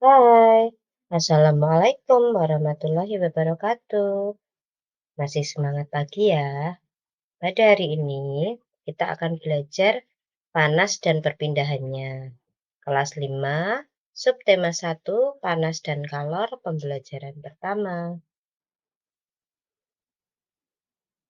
Hai, Assalamualaikum warahmatullahi wabarakatuh. Masih semangat pagi ya? Pada hari ini, kita akan belajar panas dan perpindahannya. Kelas 5, subtema 1, panas dan kalor, pembelajaran pertama.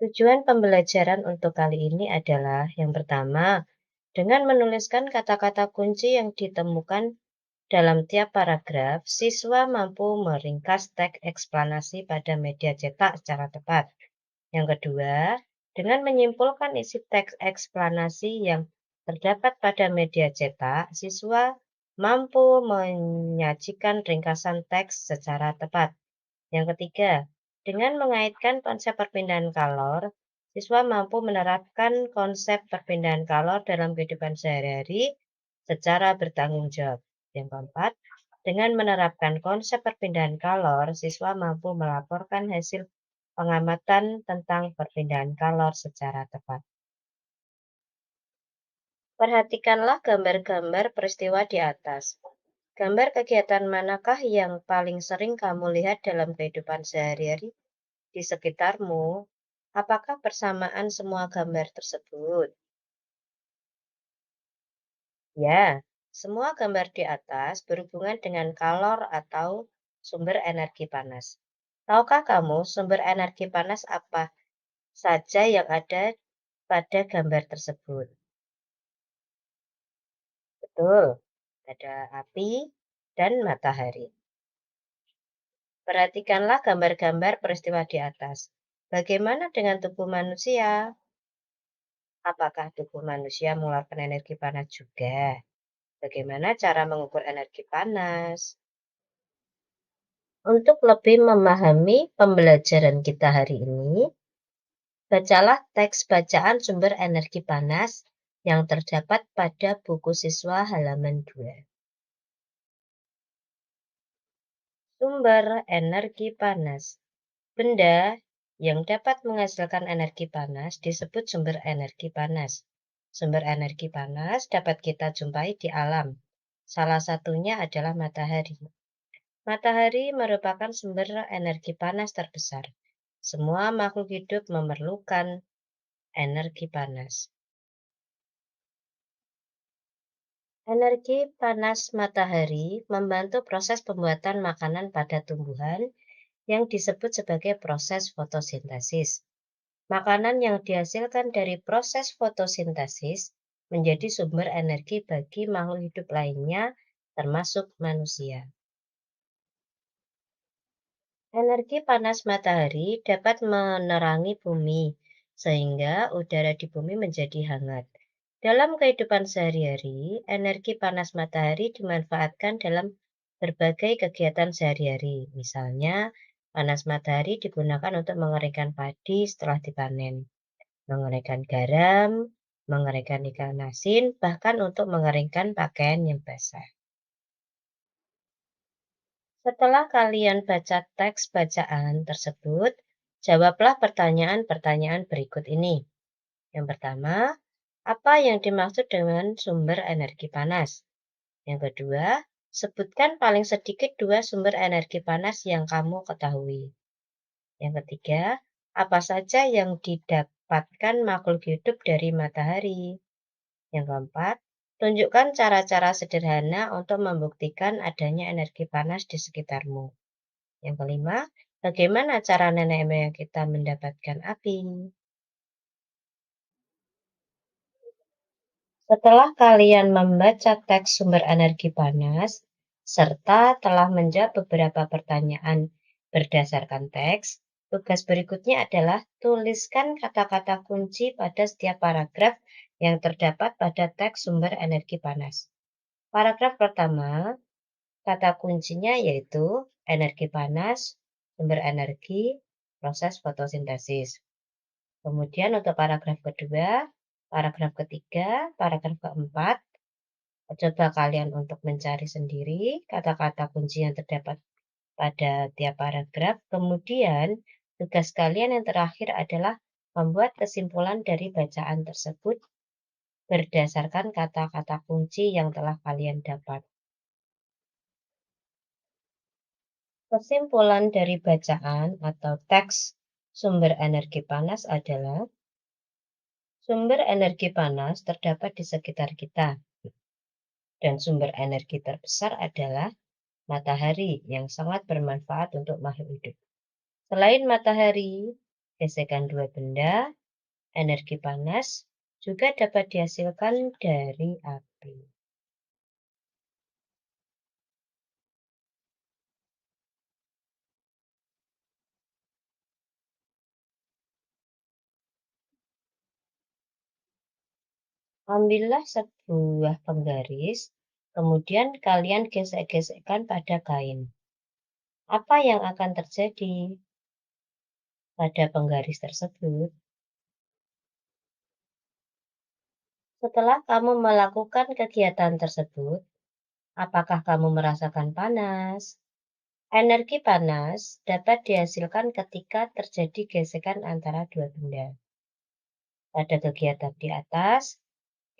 Tujuan pembelajaran untuk kali ini adalah yang pertama, dengan menuliskan kata-kata kunci yang ditemukan dalam tiap paragraf, siswa mampu meringkas teks eksplanasi pada media cetak secara tepat. Yang kedua, dengan menyimpulkan isi teks eksplanasi yang terdapat pada media cetak, siswa mampu menyajikan ringkasan teks secara tepat. Yang ketiga, dengan mengaitkan konsep perpindahan kalor, siswa mampu menerapkan konsep perpindahan kalor dalam kehidupan sehari-hari secara bertanggung jawab. Yang keempat, dengan menerapkan konsep perpindahan kalor, siswa mampu melaporkan hasil pengamatan tentang perpindahan kalor secara tepat. Perhatikanlah gambar-gambar peristiwa di atas. Gambar kegiatan manakah yang paling sering kamu lihat dalam kehidupan sehari-hari di sekitarmu? Apakah persamaan semua gambar tersebut? Ya, semua gambar di atas berhubungan dengan kalor atau sumber energi panas. Tahukah kamu sumber energi panas apa saja yang ada pada gambar tersebut? Betul, ada api dan matahari. Perhatikanlah gambar-gambar peristiwa di atas. Bagaimana dengan tubuh manusia? Apakah tubuh manusia mengeluarkan energi panas juga? Bagaimana cara mengukur energi panas? Untuk lebih memahami pembelajaran kita hari ini, bacalah teks bacaan sumber energi panas yang terdapat pada buku siswa halaman 2. Sumber energi panas. Benda yang dapat menghasilkan energi panas disebut sumber energi panas. Sumber energi panas dapat kita jumpai di alam. Salah satunya adalah matahari. Matahari merupakan sumber energi panas terbesar. Semua makhluk hidup memerlukan energi panas. Energi panas matahari membantu proses pembuatan makanan pada tumbuhan yang disebut sebagai proses fotosintesis. Makanan yang dihasilkan dari proses fotosintesis menjadi sumber energi bagi makhluk hidup lainnya, termasuk manusia. Energi panas matahari dapat menerangi bumi, sehingga udara di bumi menjadi hangat. Dalam kehidupan sehari-hari, energi panas matahari dimanfaatkan dalam berbagai kegiatan sehari-hari. Misalnya, panas matahari digunakan untuk mengeringkan padi setelah dipanen, mengeringkan garam, mengeringkan ikan asin, bahkan untuk mengeringkan pakaian yang basah. Setelah kalian baca teks bacaan tersebut, jawablah pertanyaan-pertanyaan berikut ini. Yang pertama, apa yang dimaksud dengan sumber energi panas? Yang kedua, sebutkan paling sedikit 2 sumber energi panas yang kamu ketahui. Yang ketiga, apa saja yang didapatkan makhluk hidup dari matahari? Yang keempat, tunjukkan cara-cara sederhana untuk membuktikan adanya energi panas di sekitarmu. Yang kelima, bagaimana cara nenek moyang kita mendapatkan api? Setelah kalian membaca teks sumber energi panas, serta telah menjawab beberapa pertanyaan berdasarkan teks, tugas berikutnya adalah tuliskan kata-kata kunci pada setiap paragraf yang terdapat pada teks sumber energi panas. Paragraf pertama, kata kuncinya yaitu energi panas, sumber energi, proses fotosintesis. Kemudian untuk paragraf kedua, paragraf ketiga, paragraf keempat, coba kalian untuk mencari sendiri kata-kata kunci yang terdapat pada tiap paragraf. Kemudian tugas kalian yang terakhir adalah membuat kesimpulan dari bacaan tersebut berdasarkan kata-kata kunci yang telah kalian dapat. Kesimpulan dari bacaan atau teks sumber energi panas adalah sumber energi panas terdapat di sekitar kita, dan sumber energi terbesar adalah matahari yang sangat bermanfaat untuk makhluk hidup. Selain matahari, gesekan dua benda, energi panas juga dapat dihasilkan dari api. Ambillah sebuah penggaris, kemudian kalian gesek-gesekkan pada kain. Apa yang akan terjadi pada penggaris tersebut? Setelah kamu melakukan kegiatan tersebut, apakah kamu merasakan panas? Energi panas dapat dihasilkan ketika terjadi gesekan antara dua benda. Pada kegiatan di atas,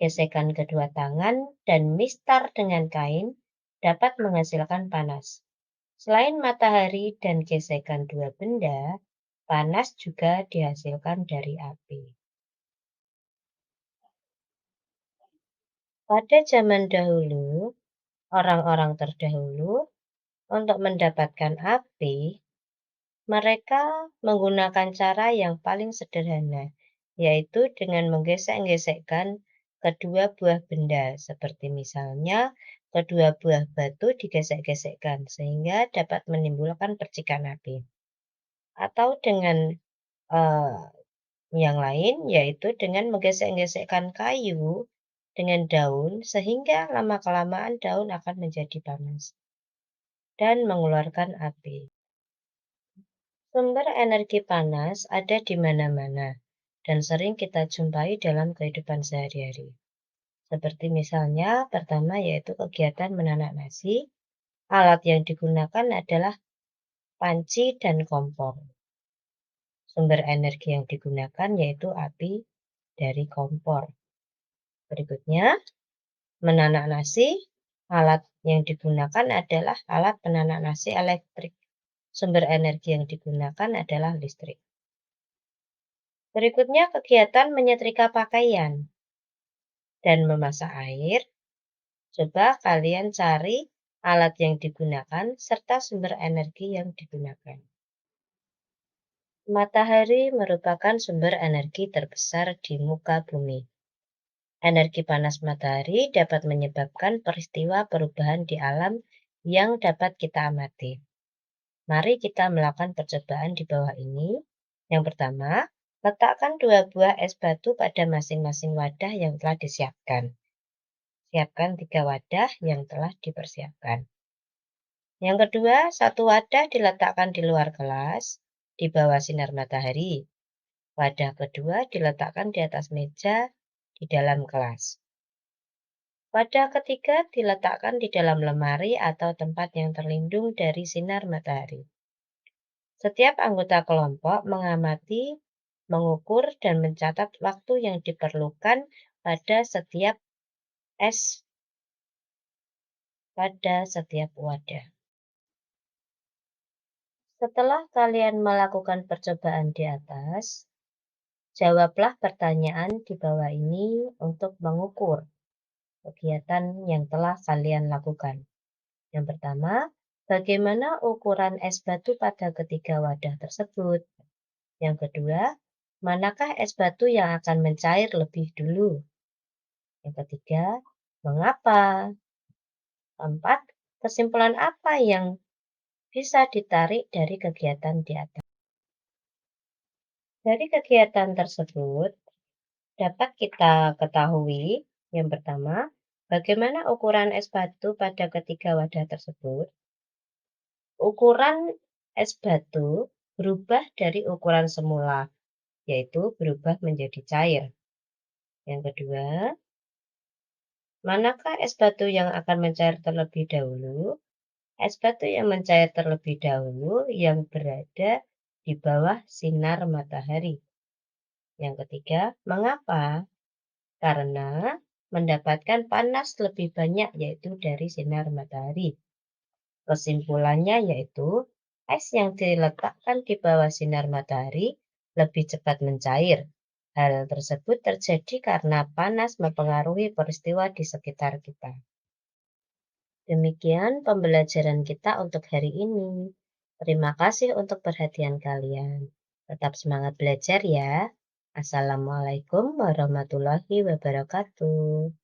gesekan kedua tangan dan mistar dengan kain dapat menghasilkan panas. Selain matahari dan gesekan dua benda, panas juga dihasilkan dari api. Pada zaman dahulu, orang-orang terdahulu untuk mendapatkan api, mereka menggunakan cara yang paling sederhana, yaitu dengan menggesek-gesekkan kedua buah benda, seperti misalnya kedua buah batu digesek-gesekkan sehingga dapat menimbulkan percikan api. Atau dengan eh, yang lain, yaitu dengan menggesek-gesekkan kayu dengan daun sehingga lama-kelamaan daun akan menjadi panas dan mengeluarkan api. Sumber energi panas ada di mana-mana dan sering kita jumpai dalam kehidupan sehari-hari. Seperti misalnya, pertama yaitu kegiatan menanak nasi. Alat yang digunakan adalah panci dan kompor. Sumber energi yang digunakan yaitu api dari kompor. Berikutnya, menanak nasi. Alat yang digunakan adalah alat penanak nasi elektrik. Sumber energi yang digunakan adalah listrik. Berikutnya kegiatan menyetrika pakaian dan memasak air. Coba kalian cari alat yang digunakan serta sumber energi yang digunakan. Matahari merupakan sumber energi terbesar di muka bumi. Energi panas matahari dapat menyebabkan peristiwa perubahan di alam yang dapat kita amati. Mari kita melakukan percobaan di bawah ini. Yang pertama, letakkan dua buah es batu pada masing-masing wadah yang telah disiapkan. Siapkan 3 wadah yang telah dipersiapkan. Yang kedua, satu wadah diletakkan di luar kelas, di bawah sinar matahari. Wadah kedua diletakkan di atas meja, di dalam kelas. Wadah ketiga diletakkan di dalam lemari atau tempat yang terlindung dari sinar matahari. Setiap anggota kelompok mengamati, mengukur, dan mencatat waktu yang diperlukan pada setiap es pada setiap wadah. Setelah kalian melakukan percobaan di atas, jawablah pertanyaan di bawah ini untuk mengukur kegiatan yang telah kalian lakukan. Yang pertama, bagaimana ukuran es batu pada ketiga wadah tersebut? Yang kedua, manakah es batu yang akan mencair lebih dulu? Yang ketiga, mengapa? Keempat, kesimpulan apa yang bisa ditarik dari kegiatan di atas? Dari kegiatan tersebut, dapat kita ketahui, yang pertama, bagaimana ukuran es batu pada ketiga wadah tersebut. Ukuran es batu berubah dari ukuran semula, yaitu berubah menjadi cair. Yang kedua, manakah es batu yang akan mencair terlebih dahulu? Es batu yang mencair terlebih dahulu yang berada di bawah sinar matahari. Yang ketiga, mengapa? Karena mendapatkan panas lebih banyak yaitu dari sinar matahari. Kesimpulannya yaitu Es yang diletakkan di bawah sinar matahari lebih cepat mencair. Hal tersebut terjadi karena panas mempengaruhi peristiwa di sekitar kita. Demikian pembelajaran kita untuk hari ini. Terima kasih untuk perhatian kalian. Tetap semangat belajar ya. Assalamualaikum warahmatullahi wabarakatuh.